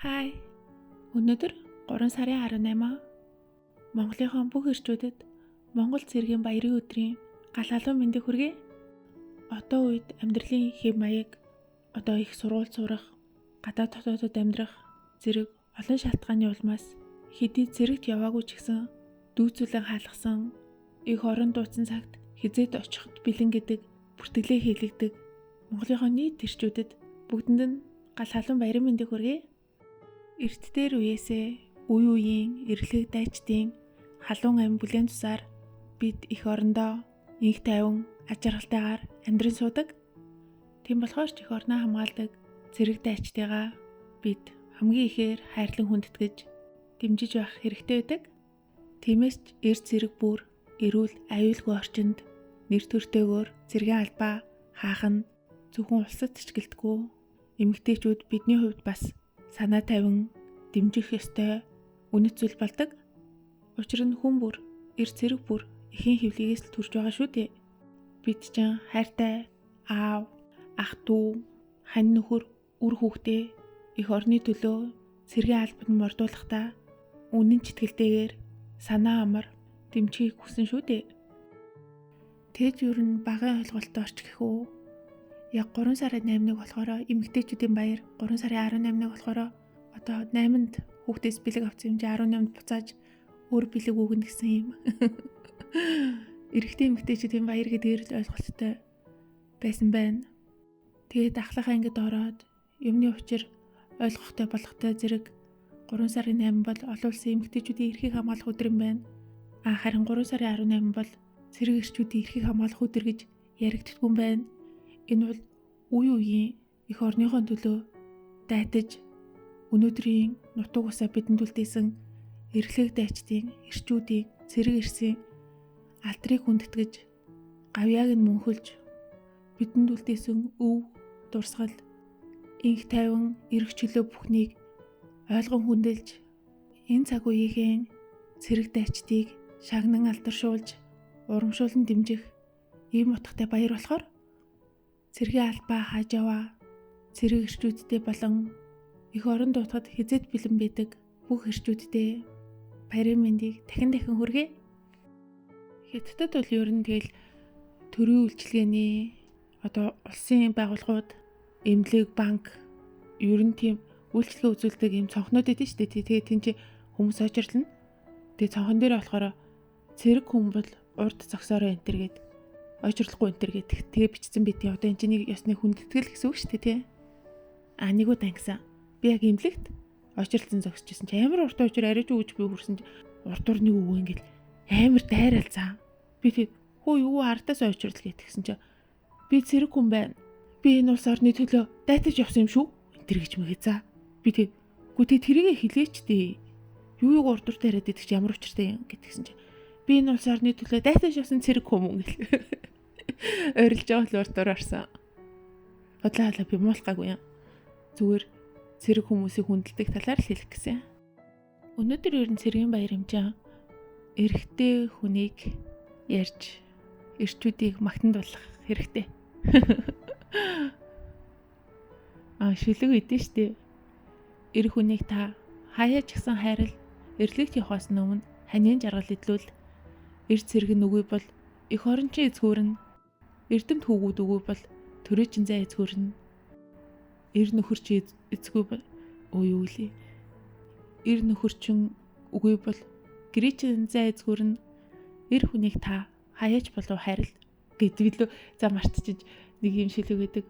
Хай. Өнөөдөр 3 сарын 18 Монголынхон бүх эрчүүдэд Монгол цэргийн баярын өдрийн гал халуун мэндийг хүргэе. Одоо үед амьдралын хэв маяг, одоо их сургууль сурах, гадаад хотуудад амьдрах зэрэг олон шалтгааны улмаас хэдий цэрэгт яваагүй ч гэсэн дүүцүүлэн хаалгасан их орон дууцсан цагт хизээд очиход бэлэн гэдэг бүртгэлээ хийлэгдэг Монголынхон нийт эрчүүдэд бүгдэнд нь гал халуун баярын мэндийг хүргэе. Эрт дээр үеэсээ үе үеийн эрлэг дайчдын халуун амь бүлээн тусаар бид их орондоо инх тайван аж аргалтайгаар амьдран суудаг. Тийм болохоор ч их орноо хамгаалдаг цэрэг дайчдыгаа бид хамгийн ихээр хайрлан хүндэтгэж дэмжиж байх хэрэгтэй байдаг. Тиймээс ч эрт цэрэг бүр эрүүл аюулгүй орчинд нэр төртэйгээр цэргийн албаа хаах нь зөвхөн улсад ч гэлтгүй эмэгтэйчүүд бидний хувьд бас санаа тавин дэмжих ёстой үнэт зүйл болдог. Учир нь хүн бүр эрт цэрэг бүр эхийн хөвлөгөөс л төрж байгаа шүү дээ. Бид ч хайртай аав, ах дүү, хань нөхөр, үр хүүхдээ их орны төлөө цэргийн албад мордуулахдаа үнэн читгэлтэйгээр санаа амар дэмжихийг хүсэн шүү дээ. Тэгж юу н багын ойлголттой орч гэх үү? Яг 3 сарын 8-ыг болохоор эмэгтэйчүүдийн баяр, 3 сарын 18-ыг болохоор одоо 8-нд хүүхдээс бэлэг авсан юм чи 18-нд буцааж өөр бэлэг өгнө гэсэн юм. Эрэгтэй эмэгтэйчүүдийн баяр гэдгээр л ойлголттой байсан байна. Тэгээд ахлахаа ингэж ороод юмны учир ойлгохтой болохтой зэрэг 3 сарын 8 бол олон улсын эмэгтэйчүүдийн эрхийг хамгаалах өдөр юм байна. Харин 3 сарын 18 бол цэрэг эрчүүдийн эрхийг хамгаалах өдөр гэж яригддаггүй юм байна. Энэ бол үе үеийн их орныхон төлөө дайтаж өнөөдрийн нутаг усаа бидэнд үлдээсэн эрлэг дайчдын, эрчүүдийн, цэрэг эрсийн алдрыг хүндэтгэж, гавьяаг нь мөнхөлж, бидэнд үлдээсэн өв, дурсгал, инх тайван, эрх чөлөө бүхнийг ойлгон хүндэлж, энэ цаг үеийн цэрэг дайчдыг шагнан алдаршуулж, урамшуулан дэмжих ийм утгатай баяр болохоор цэргийн албаа хааж яваа цэрэг эрчүүдтэй болон их орон дуутахад хизээд бэлэн байдаг бүх эрчүүдтэй баярын мэндийг дахин хүргэе. Хятадд бол ер нь тэгэл төрийн үйлчилгээний одоо улсын байгууллагууд, эмнэлэг, банк ер нь тийм үйлчилгээ үзүүлдэг юм цонхнууд эдэн шүү дээ. Тэгээд тийм чи хүмүүс очирлно. Тэгээд цонхон дээр болохоор цэрэг хүн бол урд зогсоороо энтер гээд очирлахгүй энтер гээд тэгээ бичсэн бид одоо энэ чинь ясны хүндэтгэл гэсэн үг шүү дээ тий. Нэг удаа ингэсэн. Би яг эмнэлэгт очирлцсан зогсчихсон чи амар урт очир арайж өгч би хүрсэн чи урдуур нэг өвөө ингээл амар дайралцаа. Би тэг хөө юу ардаас очирл гэтгсэн чи би цэрэг хүн байна. Би энэ улс орны төлөө дайтаж явсан юм шүү. Энтер гэж мэгээ за. Би тэг гүтээ тэрийгэ хэлээч дээ. Юу урдуур дайраад идэх чи ямар учиртай юм гэтгсэн чи би энэ улс орны төлөө дайтаж явсан цэрэг хүн гэл. Ойрлж байгаа л урдуур орсон. Бодлоо би муулахгүйе. Зүгээр цэрэг хүмүүсийг хүндэлдэг талаар л хэлэх гэсэн. Өнөөдөр ер нь цэргийн баяр хэмжээ эрэгтэй хүнийг ярьж эрчүүдийг магтанд болох хэрэгтэй. Шүлэг үдэн штэ. Эрэг хүнийг та хаяа ч гэсэн хайрал эрлэгт явахаас өмнө ханийн жаргал идлүүл эрд цэрэг нүгүй бол их орончин эзгүүрнэ. Эрдэмт хүүгүүд үгүй бол төрөөчин зай эзгүүрнэ. Эр нөхөрч эзгүй бол юу лээ. Эр нөхөрчин үгүй бол гэрээчин зай эзгүүрнэ. Эр хүнийг та хаяач болов хайрал гэдгэлөө за мартчих нэг юм шилэг гэдэг.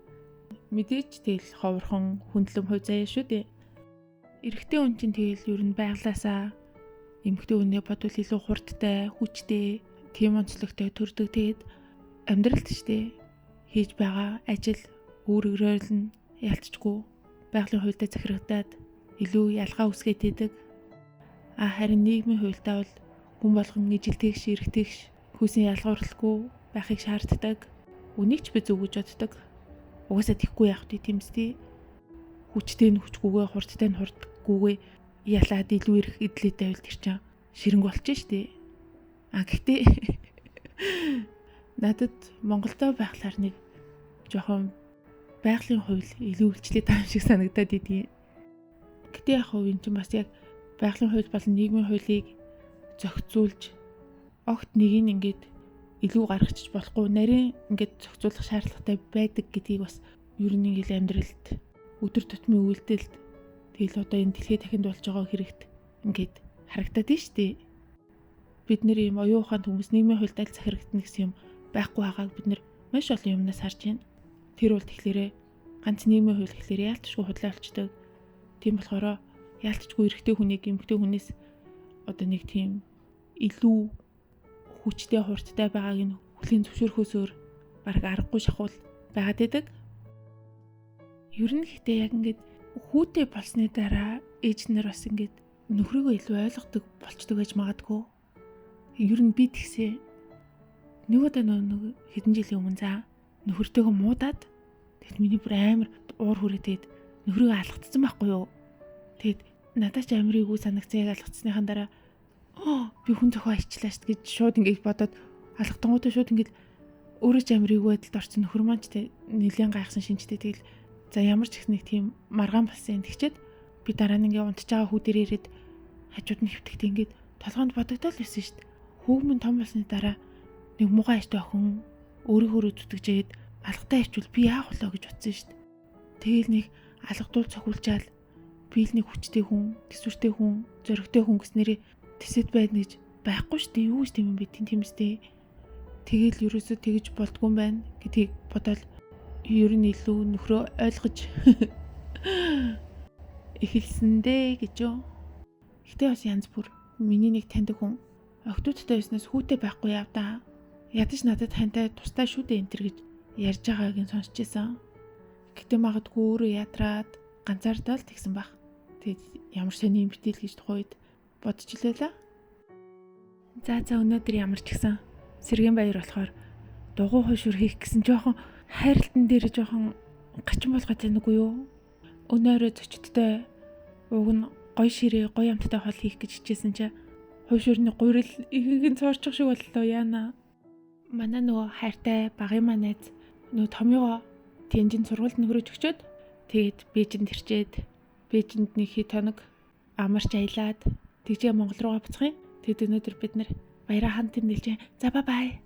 Мэдээч тэгэл ховорхон хүндлэн хувь заяа шүү дээ. Эрэгтэй хүн чинь тэгэл ер нь байглаасаа эмэгтэй хүнээ бодвол илүү хурдтай, хүчтэй, тийм онцлогтой төрдөг. Тэгээд амьдралд штэ хийж байгаа ажил өөрөөр нь ялцчгүй байгалийн хуультай захирагдаад илүү ялгаа үсгээд идэг. Харин нийгмийн хуультай бол хүн болгон ижилтгийгш, эрэгтэйгш хүүсийн ялгуурлахгүй байхыг шаарддаг. Үнийг ч би зөв гэж боддог. Угаасаа тийхгүй яах вэ тийм үстэй. Хүчтэй нь хүчгүйгээ, хурдтай нь хурдгүйгээ ялаад илүү их эдлээд байвал тэр чинь ширэнг болчих штэ. Гэхдээ надад Монголдо байхлаар нэг жоохон байгалийн хууль илүү үйлчлээд байгаа юм шиг санагдаад идэв. Гэхдээ яг хөө энэ чинь бас яг байгалийн хууль болон нийгмийн хуулийг зохицуулж огт нэг нь ингээд илүү гаргачих болохгүй нарийн ингээд зохицуулах шаардлагатай байдаг гэдгийг бас ер нь ингээд амьдралд өдөр тутмын үйлдэлд тэгэл одоо энэ дэлхийд дахинд болж байгаа хэрэгт ингээд харагдаад байна шүү дээ. Бид нэр ийм оюун ухаанд хүмүүс нийгмийн хуульд аль захирагдана гэсэн юм байхгүй байгааг бид нэр маш олон юмнаас харж байна. Тэр бол тэгэхээр ганц нийгмийн хууль гэхлээр яалтчгүй худлаа болчдөг. Тийм болохоор яалтчгүй эрэгтэй хүнийг эмэгтэй хүнээс одоо нэг тийм илүү хүчтэй хурдтай байгааг нь хүлийн зөвшөөрөхөөсөөр бараг аргагүй шахуул байгаад байдаг. Ер нь гэхдээ яг ингээд хүүтэй болсны дараа ээж нар бас ингээд нөхрийгөө илүү ойлгодог болчдөг гэж магадгүй. Ер нь би тэгсээ нэг удаа нэг хэдэн жилийн өмнө за нөхөртөөгөө муудаад тэгэд миний бүр амар уур хүрээтэд нөхрийгөө алгацсан байхгүй юу. Тэгэд надад ч амар ийгүү санагцсан яг алгацсныхаа дараа би хүн зохио ичлээ шүү гэж шууд ингээд бодоод алгатангуудаа шууд ингээд өөрөө ч амар ийгүү байдалд орсон нөхөр маань ч нэлээд гайхсан шинжтэй тэгэл за ямар ч их нэг тийм маргаан болсон тэгчээд би дараа нь ингээд унтж байгаа хүү дээр ирээд хажууд нь хөвтгт ингээд толгоонд бодогдол байсан шүү дээ. Хүүгмэн том болсны дараа нэг муухай ажтай охин өөрөөрөө зүтгэжээд алгатай ичвэл би яах вэ гэж бодсон шүү дээ. Тэгэл нэг алгадуул цохиулчаал би л нэг хүчтэй хүн, төсвөртэй хүн, зөрөгтэй хүн гэснээрээ тэсэд байна гэж байхгүй шүү дээ. Юу гэж тийм юм бэ? Тэмстэй. Тэгэл ерөөсөө тэгж болдгүй юм байна гэдгийг бодоод ер нь илүү нөхрөө ойлгож эхэлсэндээ гэж юу. Гэтэ бас янз бүр миний нэг таньдаг хүн октоудтай байснаас хүүтэй байхгүй яв да. Ядаж надад тантай тустай шүү дээ энэ төр гэж ярьж байгааг нь сонсч байсан. Гэтэ магадгүй өөрөө ядраад ганцаардаа л тэгсэн баг. Тэгэд ямар сони юм битэл гэж тухайд бодож илээ л. За өнөөдөр ямар ч гэсэн Сэргэн баяр болохоор дугуй хошуур хийх гэсэн жоохон хайралтан дээр жоохон гачин болгож байна үгүй юу? Өнөөрөө зочдтой уг нь гоё ширээ, гоё амттай хол хийх гэж хичээсэн чи хошуурны гурил ихэнх нь цоорчих шиг боллоо яана. Манай нөгөө хайртай багын манайд нөгөө томьёо Тэнжин сургуульд нөхрөөж өгчөөд тэгээд Бээжинд ирчээд Бээжинд нэг хий тоног амарч аялаад тэгжээ Монгол руугаа буцах юм. Тэгэд өнөөдөр бид нэр баяраа хамт тэмдэглэж. За бай.